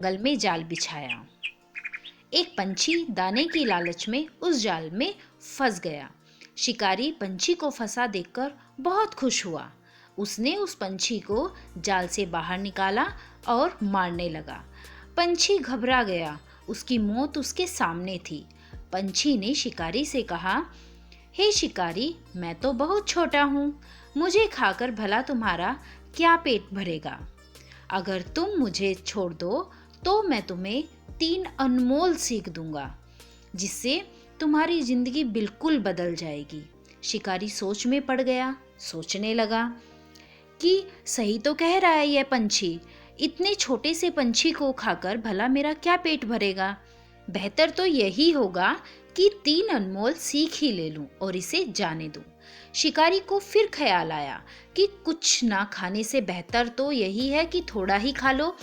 जंगल में जाल बिछाया। एक पंछी दाने की लालच में उस जाल में फंस गया। शिकारी पंछी को फंसा देखकर बहुत खुश हुआ। उसने उस पंछी को जाल से बाहर निकाला और मारने लगा। पंछी घबरा गया, उसकी मौत उसके सामने थी। पंछी ने शिकारी से कहा, हे शिकारी, मैं तो बहुत छोटा हूँ, मुझे खाकर भला तुम्हारा क्या पेट भरेगा। अगर तुम मुझे छोड़ दो तो मैं तुम्हें 3 अनमोल सीख दूंगा, जिससे तुम्हारी जिंदगी बिल्कुल बदल जाएगी। शिकारी सोच में पड़ गया, सोचने लगा कि सही तो कह रहा है यह पंछी, इतने छोटे से पंछी को खाकर भला मेरा क्या पेट भरेगा। बेहतर तो यही होगा कि 3 अनमोल सीख ही ले लूं और इसे जाने दूं। शिकारी को फिर ख्याल आया कि कुछ ना खाने से बेहतर तो यही है कि थोड़ा ही खा लो।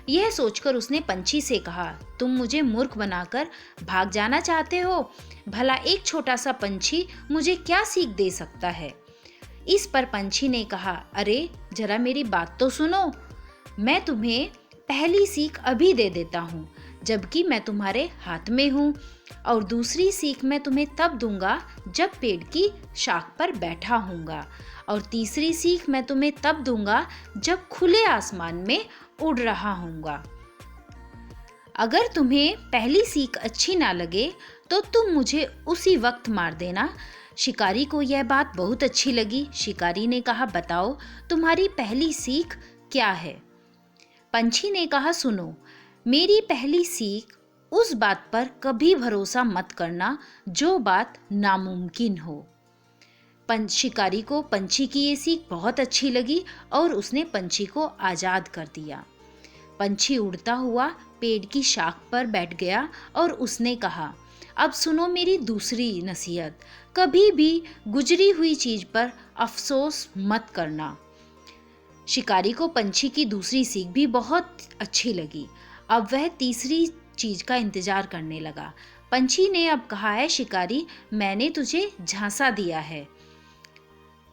यह सोचकर उसने पंछी से कहा, तुम मुझे मूर्ख बनाकर भाग जाना चाहते हो? भला एक छोटा सा पंछी मुझे क्या सीख दे सकता है? इस पर पंछी ने कहा, अरे जरा मेरी बात तो सुनो, मैं तुम्हें पहली सीख अभी दे देता हूँ जबकि मैं तुम्हारे हाथ में हूँ, और दूसरी सीख मैं तुम्हें तब दूंगा जब पेड़ की शाख पर बैठा हूँगा, और तीसरी सीख मैं तुम्हें तब दूंगा जब खुले आसमान में उड़ रहा हूँगा। अगर तुम्हें पहली सीख अच्छी ना लगे तो तुम मुझे उसी वक्त मार देना। शिकारी को यह बात बहुत अच्छी लगी। शिकारी ने कहा, बताओ तुम्हारी पहली सीख क्या है? पंछी ने कहा, सुनो, मेरी पहली सीख उस बात पर कभी भरोसा मत करना जो बात नामुमकिन हो। शिकारी को पंछी की ये सीख बहुत अच्छी लगी और उसने पंछी को आज़ाद कर दिया। पंछी उड़ता हुआ पेड़ की शाख पर बैठ गया और उसने कहा, अब सुनो मेरी दूसरी नसीहत, कभी भी गुजरी हुई चीज पर अफसोस मत करना। शिकारी को पंछी की दूसरी सीख भी बहुत अच्छी लगी। अब वह तीसरी चीज का इंतजार करने लगा। पंछी ने अब कहा है, शिकारी, मैंने तुझे झांसा दिया है।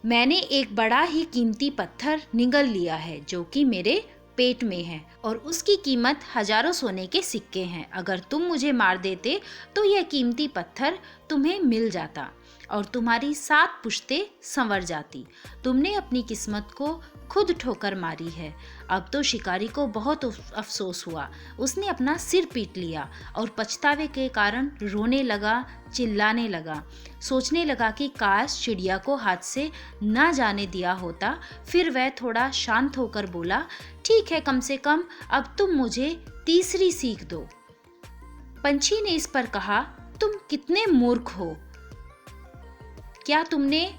मैंने एक बड़ा ही कीमती पत्थर निगल लिया है जो कि मेरे पेट में है और उसकी कीमत हजारों सोने के सिक्के हैं। अगर तुम मुझे मार देते तो यह कीमती पत्थर तुम्हें मिल जाता और तुम्हारी 7 पुश्तें संवर जाती। तुमने अपनी किस्मत को खुद ठोकर मारी है। अब तो शिकारी को बहुत अफसोस हुआ। उसने अपना सिर पीट लिया और पछतावे के कारण रोने लगा, चिल्लाने लगा। सोचने लगा कि काश चिड़िया को हाथ से ना जाने दिया होता। फिर वह थोड़ा शांत होकर बोला, ठीक है, कम से कम अब तुम मुझे तीसरी सीख दो। पंछी ने इस पर कहा, तुम कितने मूर्ख हो। क्या तुमने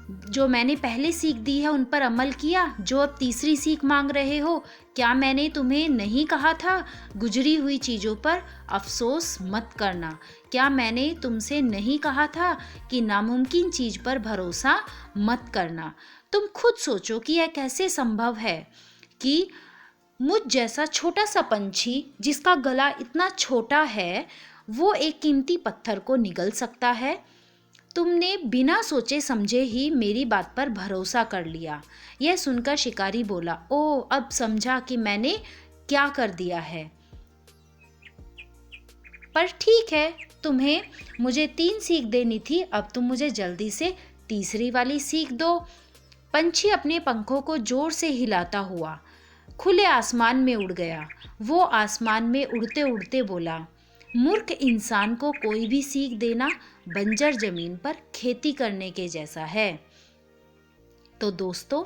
जो मैंने पहले सीख दी है उन पर अमल किया जो अब तीसरी सीख मांग रहे हो? क्या मैंने तुम्हें नहीं कहा था गुजरी हुई चीज़ों पर अफसोस मत करना? क्या मैंने तुमसे नहीं कहा था कि नामुमकिन चीज़ पर भरोसा मत करना? तुम खुद सोचो कि यह कैसे संभव है कि मुझ जैसा छोटा सा पंछी जिसका गला इतना छोटा है वो एक कीमती पत्थर को निगल सकता है। तुमने बिना सोचे समझे ही मेरी बात पर भरोसा कर लिया। यह सुनकर शिकारी बोला, ओह, अब समझा कि मैंने क्या कर दिया है। पर ठीक है, तुम्हें मुझे 3 सीख देनी थी, अब तुम मुझे जल्दी से तीसरी वाली सीख दो। पंछी अपने पंखों को जोर से हिलाता हुआ खुले आसमान में उड़ गया। वो आसमान में उड़ते उड़ते बोला, मूर्ख इंसान को कोई भी सीख देना बंजर जमीन पर खेती करने के जैसा है। तो दोस्तों,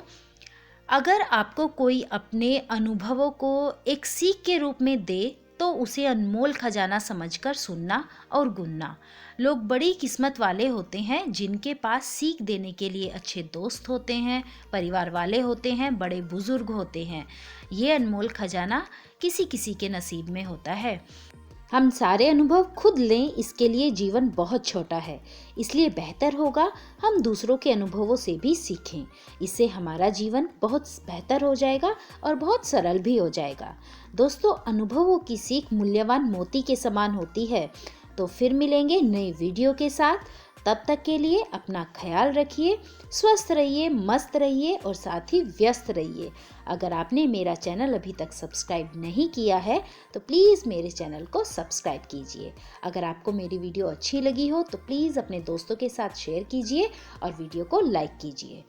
अगर आपको कोई अपने अनुभवों को एक सीख के रूप में दे तो उसे अनमोल खजाना समझकर सुनना और गुनना। लोग बड़ी किस्मत वाले होते हैं जिनके पास सीख देने के लिए अच्छे दोस्त होते हैं, परिवार वाले होते हैं, बड़े बुजुर्ग होते हैं। ये अनमोल खजाना किसी किसी के नसीब में होता है। हम सारे अनुभव खुद लें, इसके लिए जीवन बहुत छोटा है। इसलिए बेहतर होगा हम दूसरों के अनुभवों से भी सीखें। इससे हमारा जीवन बहुत बेहतर हो जाएगा और बहुत सरल भी हो जाएगा। दोस्तों, अनुभवों की सीख मूल्यवान मोती के समान होती है। तो फिर मिलेंगे नई वीडियो के साथ। तब तक के लिए अपना ख्याल रखिए, स्वस्थ रहिए, मस्त रहिए और साथ ही व्यस्त रहिए। अगर आपने मेरा चैनल अभी तक सब्सक्राइब नहीं किया है तो प्लीज़ मेरे चैनल को सब्सक्राइब कीजिए। अगर आपको मेरी वीडियो अच्छी लगी हो तो प्लीज़ अपने दोस्तों के साथ शेयर कीजिए और वीडियो को लाइक कीजिए।